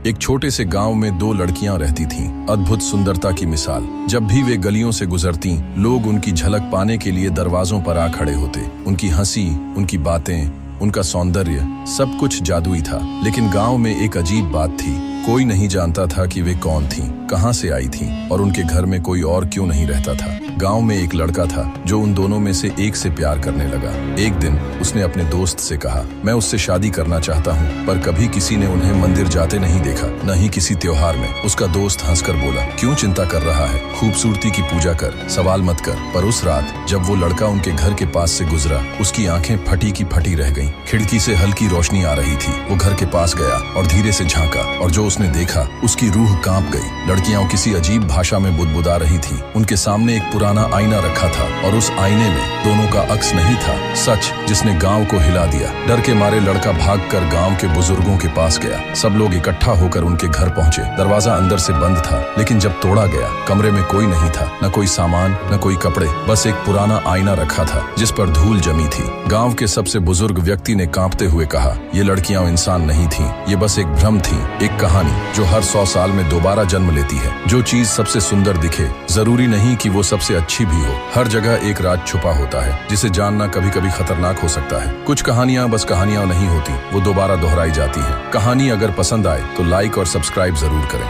एक छोटे से गांव में दो लड़कियां रहती थीं, अद्भुत सुंदरता की मिसाल। जब भी वे गलियों से गुजरतीं, लोग उनकी झलक पाने के लिए दरवाजों पर आ खड़े होते। उनकी हंसी, उनकी बातें, उनका सौंदर्य, सब कुछ जादुई था। लेकिन गांव में एक अजीब बात थी, कोई नहीं जानता था कि वे कौन थीं, कहां से आई थीं और उनके घर में कोई और क्यों नहीं रहता था। गांव में एक लड़का था जो उन दोनों में से एक से प्यार करने लगा। एक दिन उसने अपने दोस्त से कहा, मैं उससे शादी करना चाहता हूँ, पर कभी किसी ने उन्हें मंदिर जाते नहीं देखा, न ही किसी त्योहार में। उसका दोस्त हंसकर बोला, क्यों चिंता कर रहा है, खूबसूरती की पूजा कर, सवाल मत कर। पर उस रात जब वो लड़का उनके घर के पास से गुजरा, उसकी आंखें फटी की फटी रह गईं। खिड़की से हल्की रोशनी आ रही थी। वो घर के पास गया और धीरे से झांका, और जो उसने देखा उसकी रूह कांप गई। लड़कियां किसी अजीब भाषा में बुदबुदा रही थीं। उनके सामने एक पुराना आईना रखा था और उस आईने में दोनों का अक्स नहीं था, सच जिसने गांव को हिला दिया। डर के मारे लड़का भागकर गांव के बुजुर्गों के पास गया। सब लोग इकट्ठा होकर उनके घर पहुंचे। दरवाजा अंदर से बंद था, लेकिन जब तोड़ा गया, कमरे में कोई नहीं था, न कोई सामान, न कोई कपड़े, बस एक पुराना आईना रखा था जिस पर धूल जमी थी। गांव के सबसे बुजुर्ग व्यक्ति ने कांपते हुए कहा, ये लड़कियां इंसान नहीं थीं, ये बस एक भ्रम थी, एक कहानी जो हर 100 साल में दोबारा जन्म लेती है। जो चीज सबसे सुंदर दिखे, जरूरी नहीं कि वो सबसे अच्छी भी हो। हर जगह एक राज छुपा होता है जिसे जानना कभी कभी खतरनाक हो सकता है। कुछ कहानियां बस कहानियां नहीं होती, वो दोबारा दोहराई जाती हैं। कहानी अगर पसंद आए तो लाइक और सब्सक्राइब जरूर करें।